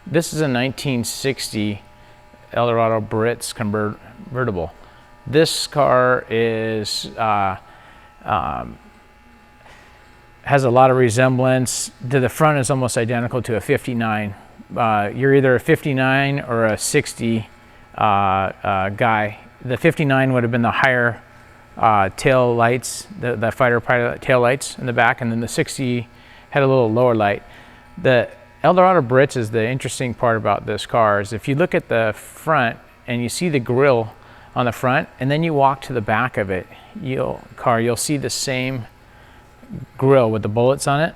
This is a 1960 Eldorado barrettes convertible. This car is has a lot of resemblance. To the front is almost identical to a 59. You're either a 59 or a 60 guy. The 59 would have been the higher tail lights, the fighter pilot tail lights in the back, and then the 60 had a little lower light. The Eldorado barrettes is the interesting part about this car. Is if you look at the front and you see the grille on the front, and then you walk to the back of it, you'll see the same grille with the bullets on it,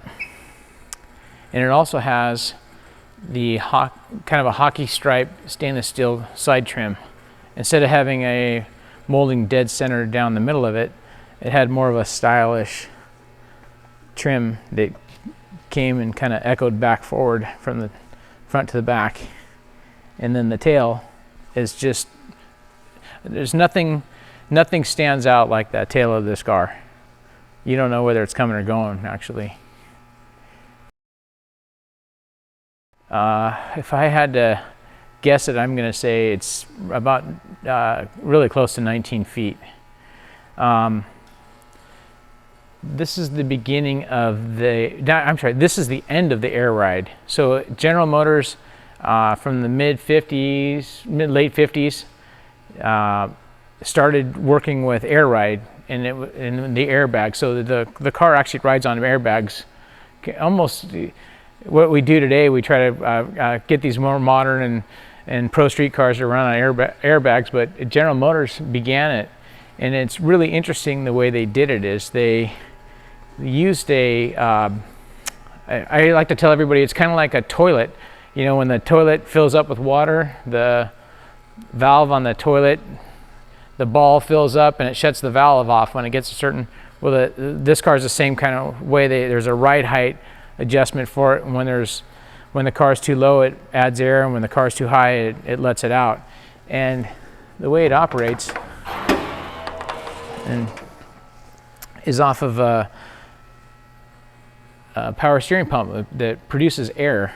and it also has the kind of a hockey stripe stainless steel side trim. Instead of having a molding dead center down the middle of it, it had more of a stylish trim that came and kind of echoed back forward from the front to the back. And then the tail is just, there's nothing stands out like that tail of this car. You don't know whether it's coming or going, actually. If I had to guess it, I'm going to say it's about really close to 19 feet. This is the beginning of this is the end of the air ride. So General Motors from the late 50s started working with air ride and the airbag. So the car actually rides on airbags. Almost what we do today, we try to get these more modern and pro street cars to run on airbags, but General Motors began it. And it's really interesting the way they did it is they used I like to tell everybody it's kind of like a toilet. You know, when the toilet fills up with water, the valve on the toilet, the ball fills up and it shuts the valve off when it gets a certain, well, this car is the same kind of way. There's a ride height adjustment for it. And when the car is too low, it adds air, and when the car is too high, it lets it out. And the way it operates and is off of a power steering pump that produces air,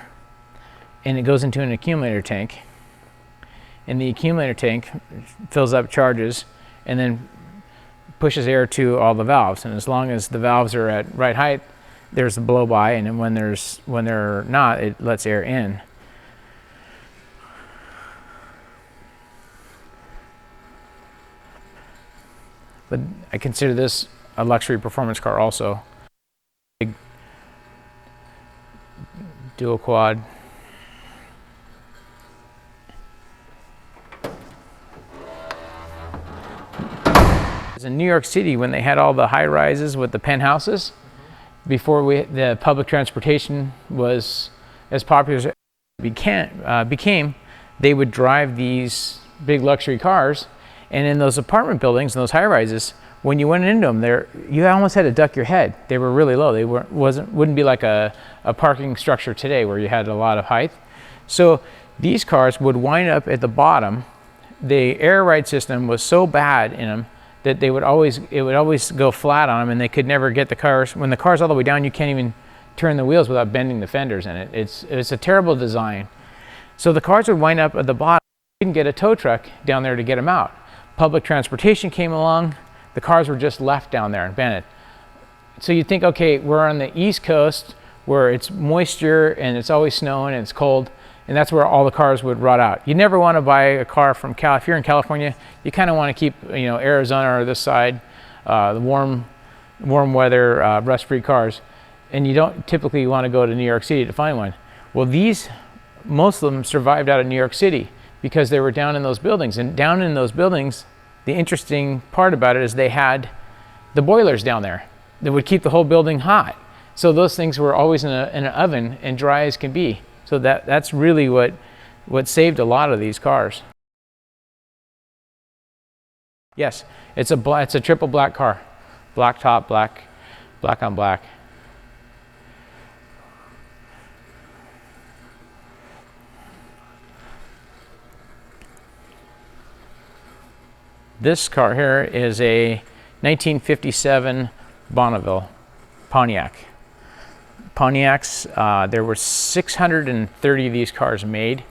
and it goes into an accumulator tank. And the accumulator tank fills up charges and then pushes air to all the valves. And as long as the valves are at right height, there's a blow by, and then when they're not, it lets air in. But I consider this a luxury performance car also. Big dual quad. In New York City, when they had all the high rises with the penthouses, before the public transportation was as popular as it became, they would drive these big luxury cars, and in those apartment buildings and those high rises, when you went into them, you almost had to duck your head. They were really low. They wouldn't be like a parking structure today where you had a lot of height. So these cars would wind up at the bottom. The air ride system was so bad in them that it would always go flat on them, and they could never get the cars. When the car's all the way down, you can't even turn the wheels without bending the fenders in it. It's a terrible design. So the cars would wind up at the bottom. You couldn't get a tow truck down there to get them out. Public transportation came along. The cars were just left down there in Bennett. So you think, okay, we're on the East Coast where it's moisture and it's always snowing and it's cold, and that's where all the cars would rot out. You never want to buy a car from if you're in California, you kind of want to keep, Arizona or this side, the warm weather, rust-free cars, and you don't typically want to go to New York City to find one. Well, most of them survived out of New York City because they were down in those buildings. And down in those buildings, the interesting part about it is they had the boilers down there that would keep the whole building hot. So those things were always in an oven and dry as can be. So that's really what saved a lot of these cars. Yes, it's a triple black car, black top, black on black. This car here is a 1957 Bonneville Pontiac Pontiacs. There were 630 of these cars made.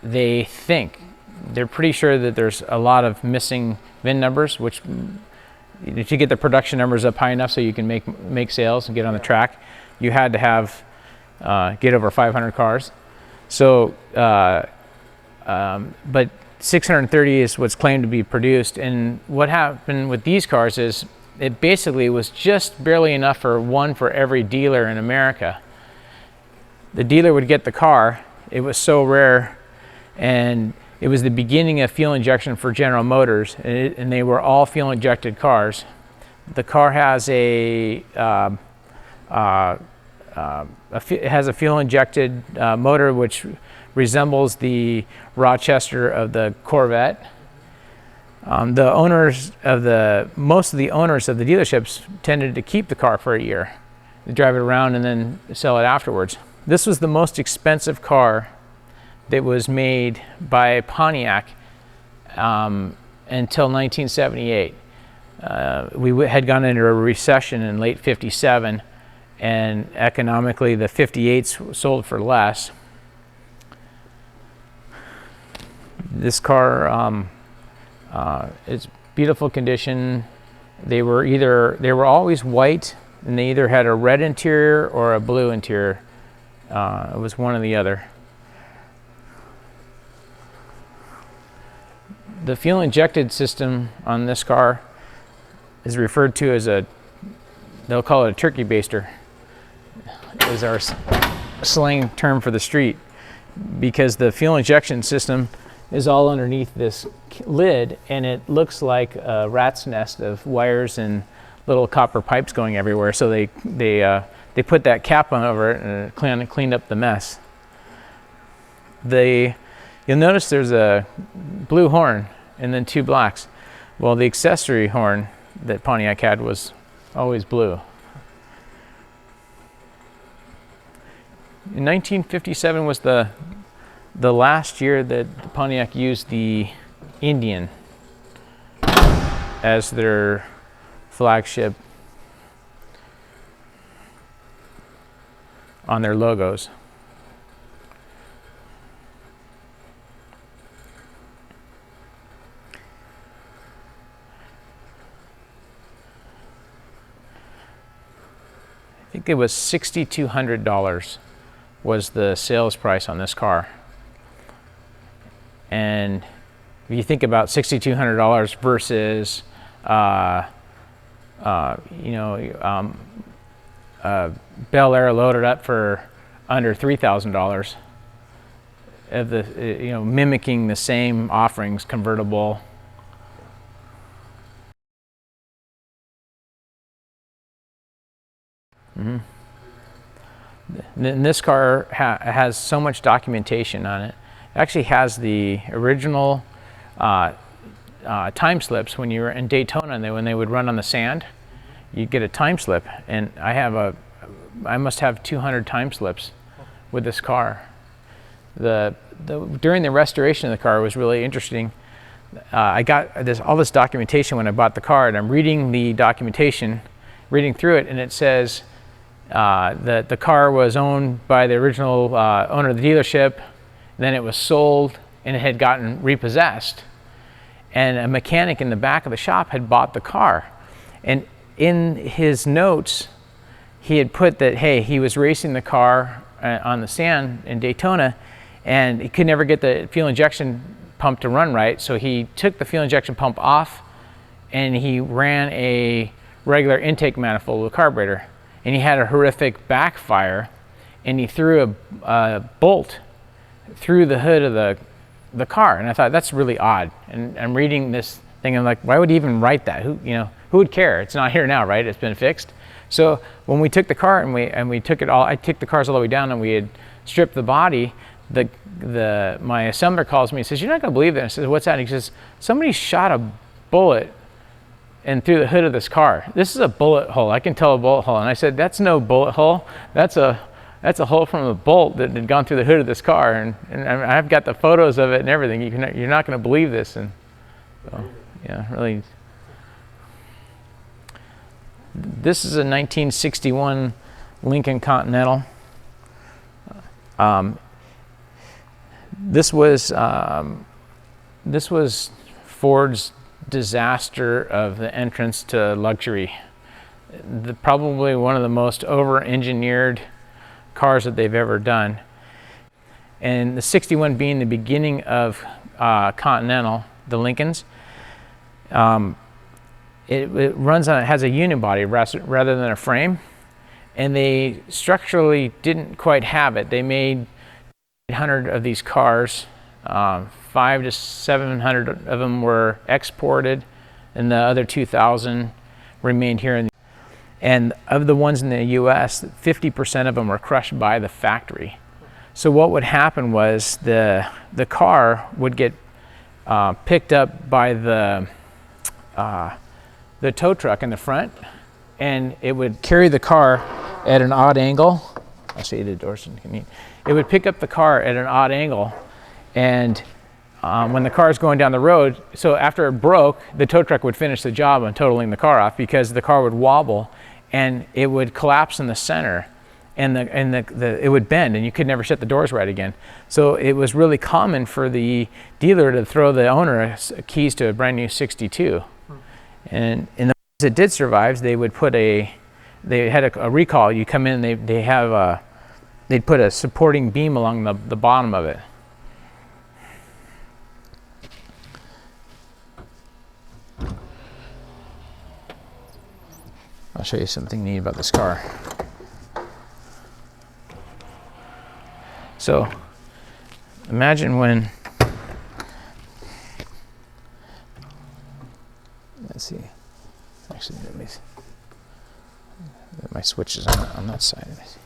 They're pretty sure that there's a lot of missing VIN numbers, which if you get the production numbers up high enough so you can make sales and get on the track, you had to have get over 500 cars. So, but 630 is what's claimed to be produced. And what happened with these cars is it basically was just barely enough for one for every dealer in America. The dealer would get the car. It was so rare, and it was the beginning of fuel injection for General Motors, and they were all fuel injected cars. The car has it has a fuel injected motor which resembles the Rochester of the Corvette. Most of the owners of the dealerships tended to keep the car for a year, they drive it around and then sell it afterwards. This was the most expensive car that was made by Pontiac until 1978. We had gone into a recession in late '57, and economically the 58s sold for less. This car is beautiful condition. They were always white, and they either had a red interior or a blue interior. It was one or the other. The fuel injected system on this car is referred to as they'll call it a turkey baster, is our slang term for the street, because the fuel injection system is all underneath this lid, and it looks like a rat's nest of wires and little copper pipes going everywhere. So they put that cap on over it, and it cleaned up the mess. You'll notice there's a blue horn and then two blacks. Well, the accessory horn that Pontiac had was always blue. In 1957 was the last year that Pontiac used the Indian as their flagship on their logos. I think it was $6,200 was the sales price on this car. And if you think about $6,200 versus Bel Air loaded up for under $3,000, of the mimicking the same offerings, convertible. And this car has so much documentation on it. It actually has the original time slips when you were in Daytona, and when they would run on the sand, you'd get a time slip. And I must have 200 time slips with this car. During the restoration of the car was really interesting. I got all this documentation when I bought the car, and I'm reading the documentation, reading through it, and it says that the car was owned by the original owner of the dealership. Then it was sold, and it had gotten repossessed. And a mechanic in the back of the shop had bought the car. And in his notes, he had put that, hey, he was racing the car on the sand in Daytona, and he could never get the fuel injection pump to run right. So he took the fuel injection pump off, and he ran a regular intake manifold with a carburetor. And he had a horrific backfire, and he threw a bolt through the hood of the car. And I thought, that's really odd. And I'm reading this thing, I'm like, why would he even write that? Who would care? It's not here now, right? It's been fixed. So when we took the car and we took it all, I took the cars all the way down, and we had stripped the body. My assembler calls me and says, "You're not going to believe this." I said, "What's that?" And he says, "Somebody shot a bullet and through the hood of this car. This is a bullet hole. I can tell a bullet hole." And I said, "That's no bullet hole. That's a hole from a bolt that had gone through the hood of this car." And I've got the photos of it and everything. You're not going to believe this. And so, yeah, really. This is a 1961 Lincoln Continental. This was Ford's disaster of the entrance to luxury. Probably one of the most over-engineered cars that they've ever done. And the 61 being the beginning of Continental, the Lincolns. It runs on, it has a unibody rather than a frame, and they structurally didn't quite have it. They made 800 of these cars. 500 to 700 of them were exported, and the other 2,000 remained here. And of the ones in the U.S., 50% of them were crushed by the factory. So what would happen was the car would get picked up by the tow truck in the front, and it would carry the car at an odd angle. I'll show you the doors. It would pick up the car at an odd angle, and when the car is going down the road, so after it broke, the tow truck would finish the job on totaling the car off, because the car would wobble and it would collapse in the center, and it would bend, and you could never shut the doors right again. So it was really common for the dealer to throw the owner keys to a brand new 62. And in the ones that did survive, they would put they had a recall. You come in, they'd put a supporting beam along the bottom of it. I'll show you something neat about this car. So imagine when, let's see, actually let me, my switch is on that side. Let me see.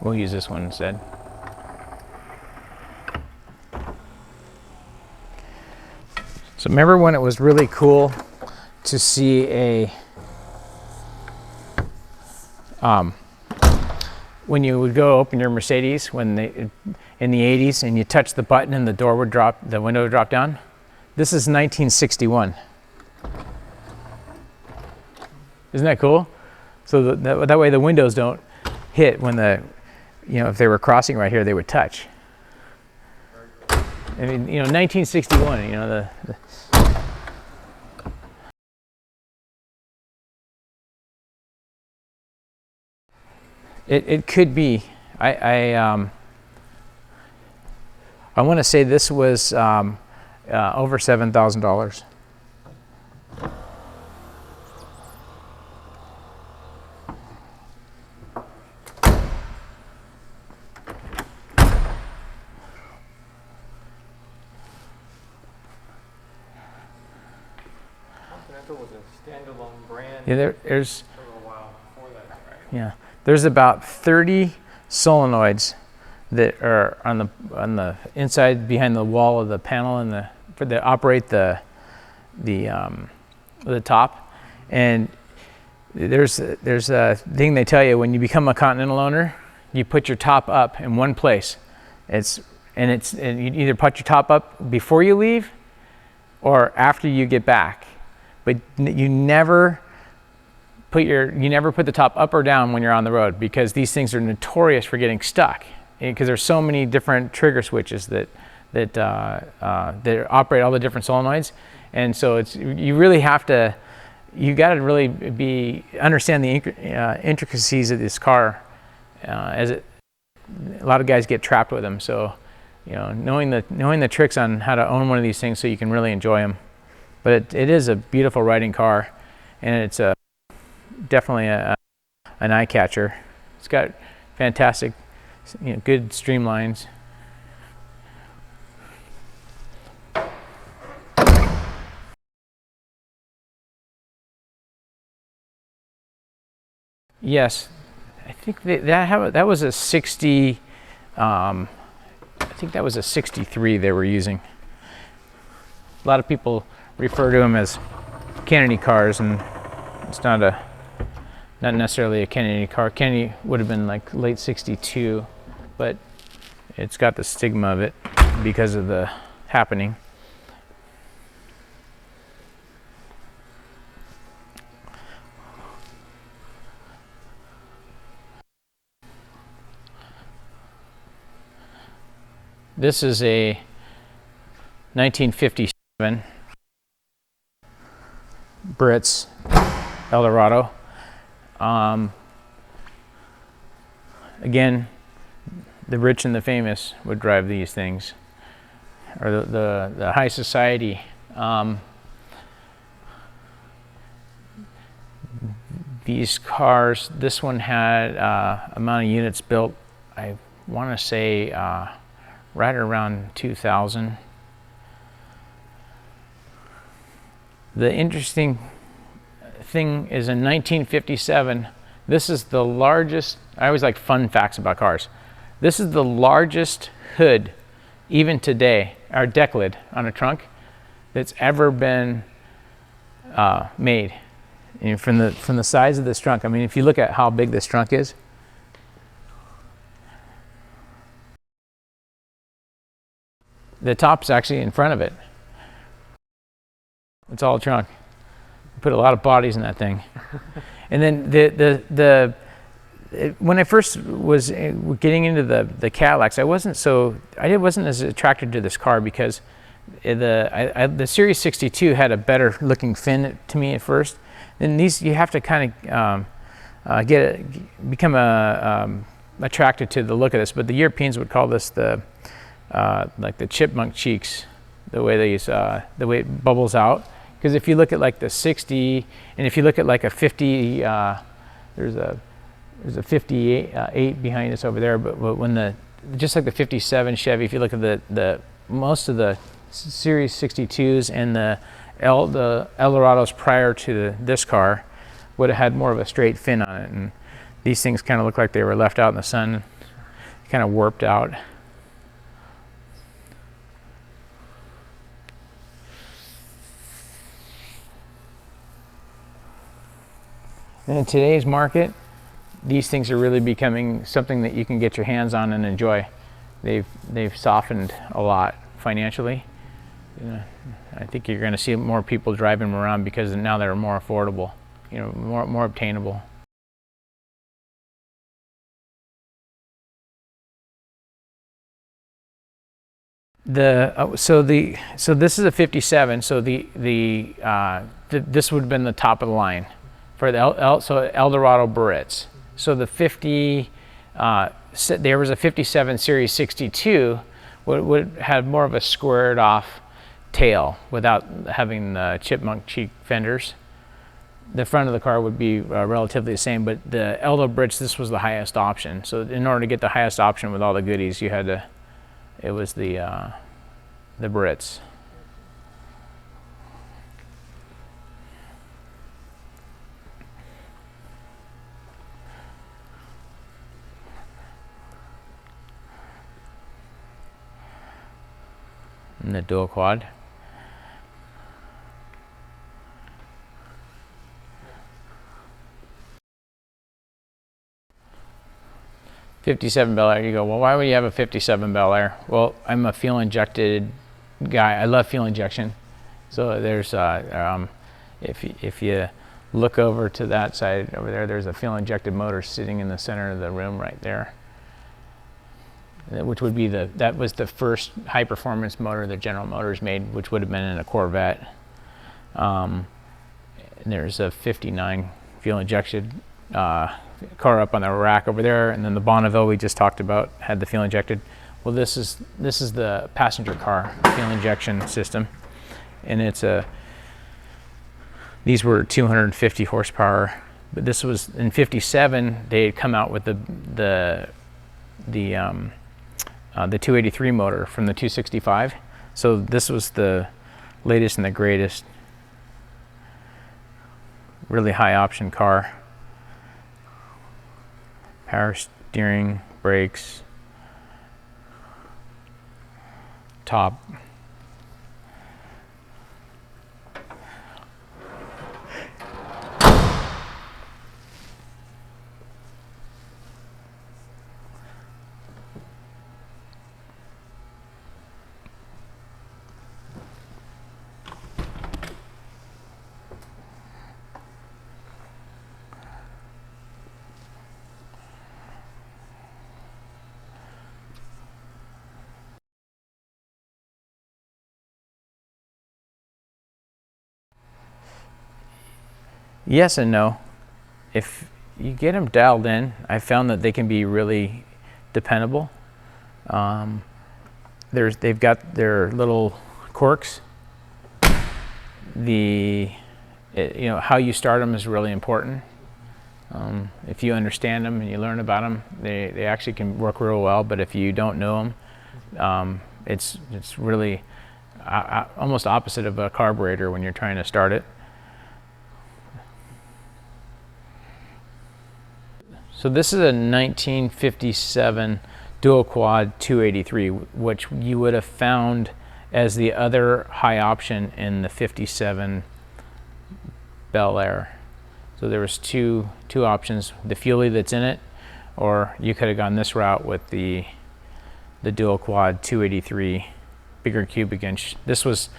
We'll use this one instead. So remember when it was really cool to see when you would go open your Mercedes in the 80s, and you touch the button and the window would drop down? This is 1961. Isn't that cool? So that way the windows don't hit when if they were crossing right here, they would touch. I mean, 1961, It could be. I want to say this was over $7,000. Continental was a standalone brand. Yeah, there's. For a little while before that, right? Yeah. There's about 30 solenoids that are on the inside behind the wall of the panel and that operate the top. And there's a thing they tell you when you become a Continental owner, you put your top up in one place. And you either put your top up before you leave or after you get back, but you never put the top up or down when you're on the road, because these things are notorious for getting stuck, because there's so many different trigger switches that operate all the different solenoids. And so you got to really understand the intricacies of this car, a lot of guys get trapped with them. So knowing the tricks on how to own one of these things so you can really enjoy them. But it is a beautiful riding car, and it's definitely an eye catcher. It's got fantastic, good streamlines. Yes, I think that was a 60. I think that was a 63 they were using. A lot of people refer to them as Kennedy cars, and it's not necessarily a Kennedy car. Kennedy would have been like late 62, but It's got the stigma of it because of the happening. This is a 1957 Brits Eldorado. Again, the rich and the famous would drive these things, or the high society. These cars, this one had amount of units built, I want to say right around 2000. The interesting thing is in 1957, this is the largest, I always like fun facts about cars. This is the largest hood, even today, or deck lid on a trunk, that's ever been made. And from the size of this trunk, I mean, if you look at how big this trunk is, the top's actually in front of it. It's all trunk. Put a lot of bodies in that thing. And then when I first was getting into the Cadillacs, I wasn't as attracted to this car because the Series 62 had a better looking fin to me at first. And these, you have to kind of become attracted to the look of this. But the Europeans would call this like the chipmunk cheeks, the way it bubbles out. Because if you look at like the 60, and if you look at like a 50, there's a 58 behind us over there. But when just like the 57 Chevy, if you look at the most of the Series 62s and the Eldorados prior to this car would have had more of a straight fin on it, and these things kind of look like they were left out in the sun, kind of warped out. And in today's market, these things are really becoming something that you can get your hands on and enjoy. They've softened a lot financially. I think you're going to see more people driving them around because now they're more affordable, more obtainable. So this is a 57. So this would have been the top of the line for the Eldorado barrettes. So the 50, there was a 57 Series 62 would have more of a squared off tail without having the chipmunk cheek fenders. The front of the car would be relatively the same, but the Eldo Brits, this was the highest option. So in order to get the highest option with all the goodies, you had to, it was the Brits. And the dual quad. '57 Bel Air. You go, well, why would you have a '57 Bel Air? Well, I'm a fuel injected guy. I love fuel injection. So there's if you look over to that side over there, there's a fuel injected motor sitting in the center of the room right there, which would be that was the first high performance motor that General Motors made, which would have been in a Corvette. And there's a '59 fuel injected car up on the rack over there, and then the Bonneville we just talked about had the fuel injected. Well, this is the passenger car fuel injection system, and these were 250 horsepower, but this was in '57. They had come out with the 283 motor from the 265. So this was the latest and the greatest, really high option car. Power steering, brakes, top. Yes and no. If you get them dialed in, I found that they can be really dependable. They've got their little quirks. How you start them is really important. If you understand them and you learn about them, they actually can work real well. But if you don't know them, it's really almost opposite of a carburetor when you're trying to start it. So this is a 1957 dual quad 283, which you would have found as the other high option in the 57 Bel Air. So there was two options: the Fuelie that's in it, or you could have gone this route with the dual quad 283, bigger cubic inch. This was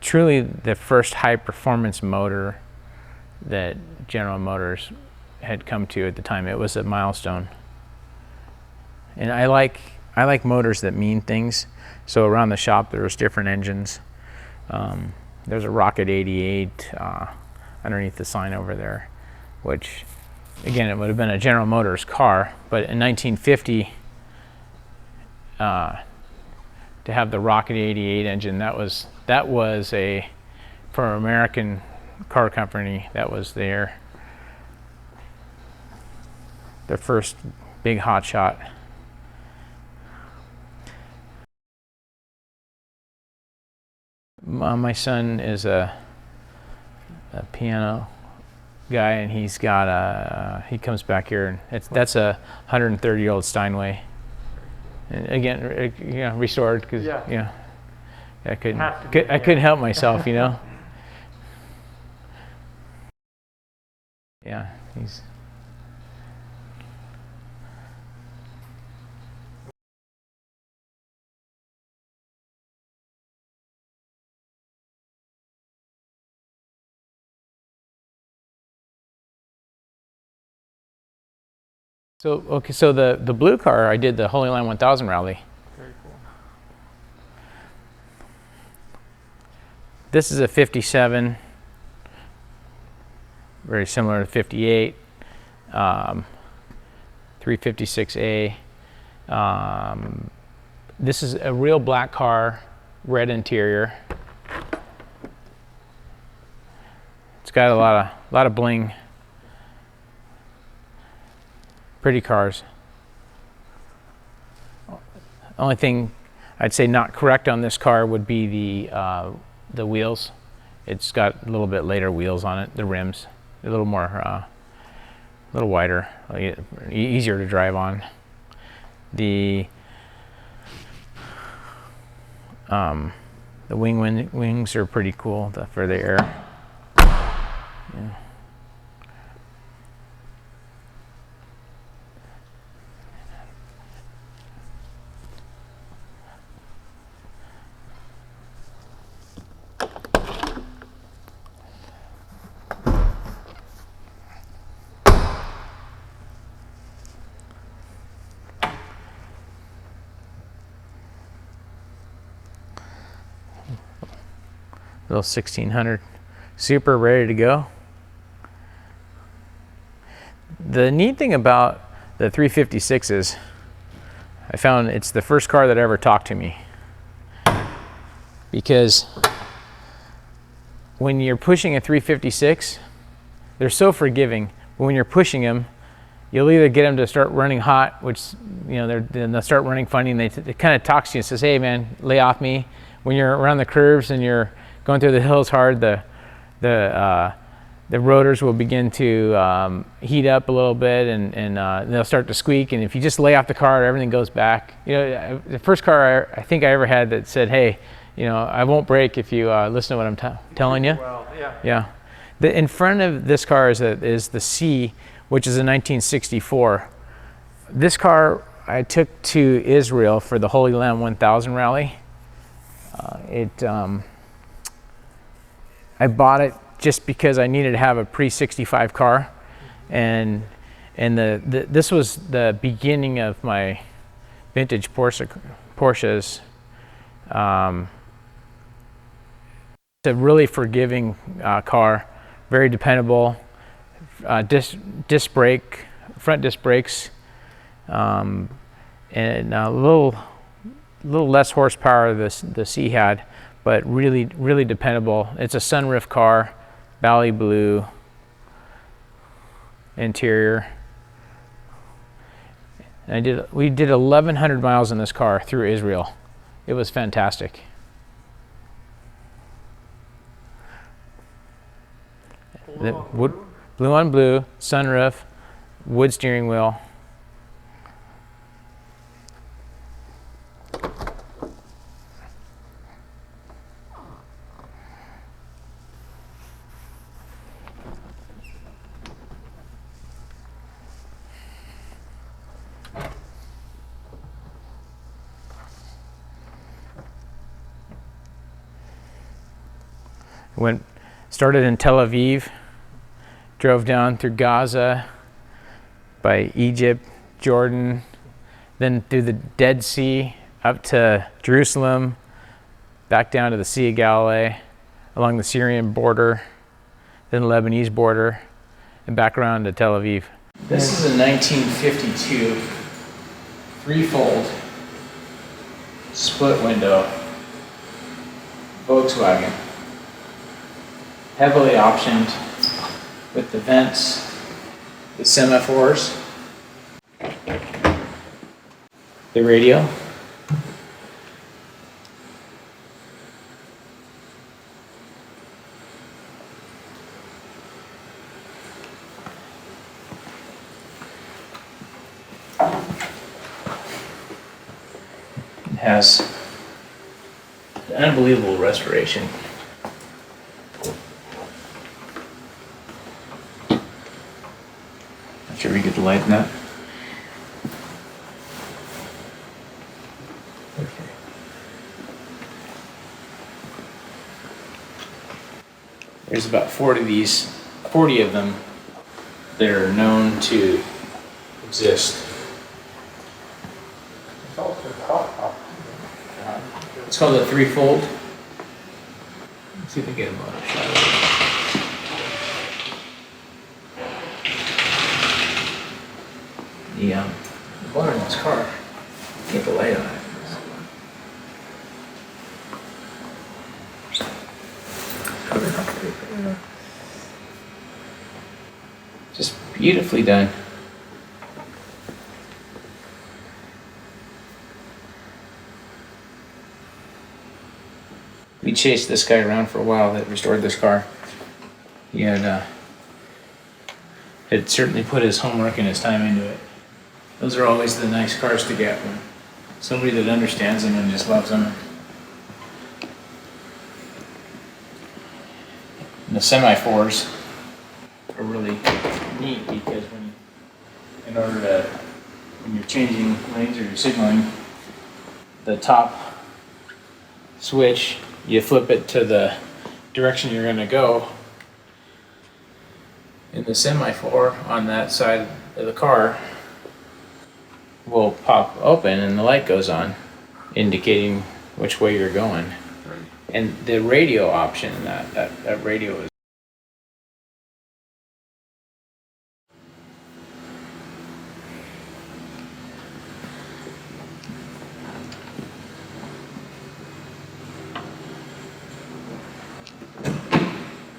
truly the first high performance motor that General Motors had come to at the time. It was a milestone. And I like motors that mean things. So around the shop there was different engines. There's a Rocket 88 underneath the sign over there, which again, it would have been a General Motors car, but in 1950 to have the Rocket 88 engine, that was for an American car company, that was their first big hot shot. My son is a piano guy, and he's got he comes back here, and that's a 130-year-old Steinway, and again, restored because I couldn't help myself, Yeah, he's. So the blue car, I did the Holy Land 1000 rally. Very cool. This is a 57, very similar to 58, 356A. This is a real black car, red interior. It's got a lot of bling. Pretty cars. Only thing I'd say not correct on this car would be the wheels. It's got a little bit later wheels on it. The rims, a little more, a little wider, easier to drive on. The wings are pretty cool for the air. Yeah. Little 1600 Super, ready to go. The neat thing about the 356 is I found it's the first car that ever talked to me, because when you're pushing a 356, they're so forgiving, but when you're pushing them, you'll either get them to start running hot, which they'll start running funny, and it kind of talks to you and says, hey man, lay off me. When you're around the curves and you're going through the hills hard, the rotors will begin to heat up a little bit, and they'll start to squeak. And if you just lay off the car, everything goes back. The first car I think I ever had that said, "Hey, I won't brake if you listen to what I'm telling you." Well, yeah. Yeah. In front of this car is the C, which is a 1964. This car I took to Israel for the Holy Land 1000 rally. I bought it just because I needed to have a pre-65 car, and this was the beginning of my vintage Porsches. It's a really forgiving car, very dependable. disc brake, front disc brakes, and a little less horsepower the C had, but really dependable. It's a sunroof car, Bally blue interior. And we did 1,100 miles in this car through Israel. It was fantastic. Blue on blue, sunroof, wood steering wheel. Started in Tel Aviv, drove down through Gaza, by Egypt, Jordan, then through the Dead Sea, up to Jerusalem, back down to the Sea of Galilee, along the Syrian border, then the Lebanese border, and back around to Tel Aviv. This is a 1952 three-fold split window Volkswagen. Heavily optioned with the vents, the semaphores, the radio, it has an unbelievable restoration. Should we get the light in that? Okay. There's about 40 of them that are known to exist. It's called a threefold. Let's see if we get a shot of it. The water in this car, get the light on it. Just beautifully done. We chased this guy around for a while that restored this car. He had certainly put his homework and his time into it. Those are always the nice cars to get when somebody that understands them and just loves them. And the semaphores are really neat because when you're changing lanes or you're signaling, the top switch, you flip it to the direction you're going to go. And the semaphore on that side of the car will pop open and the light goes on, indicating which way you're going. Right. And the radio option, that radio is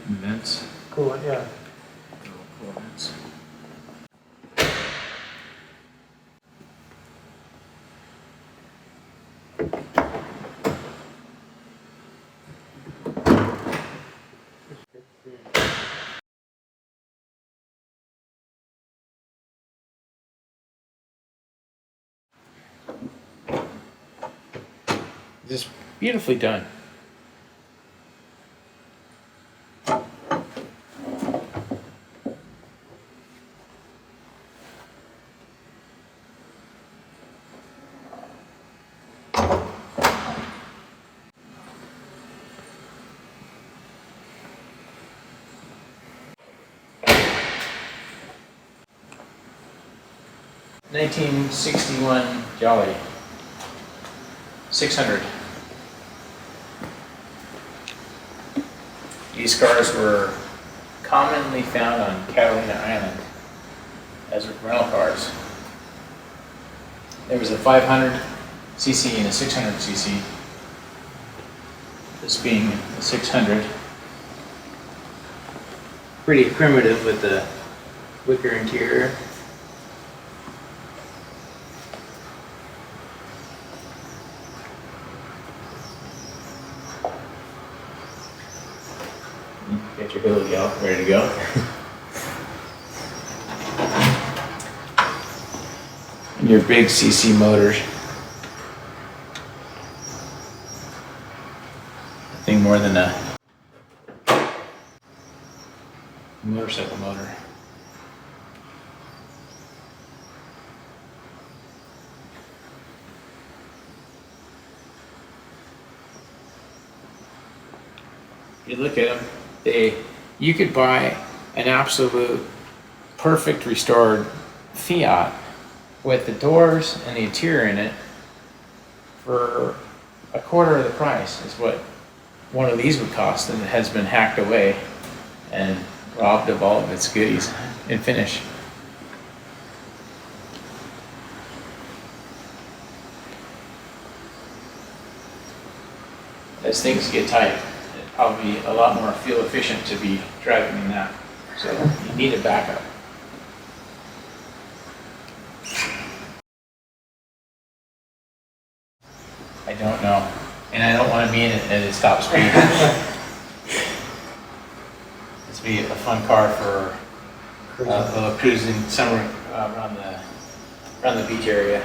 vents. Cool, yeah. Cool vents. Just beautifully done. $1961 Jolly 600. These cars were commonly found on Catalina Island as rental cars. There was a 500cc and a 600cc. This being the 600. Pretty primitive with the wicker interior. Get your hood out, ready to go. And your big CC motors. Nothing more than a motorcycle motor. You look at them, you could buy an absolute perfect restored Fiat with the doors and the interior in it for a quarter of the price is what one of these would cost, and it has been hacked away and robbed of all of its goodies and finish. As things get tight, it'd probably be a lot more fuel efficient to be driving in that. So you need a backup. I don't know. And I don't want to be in it at its top speed. This would be a fun car for cruising summer around the beach area.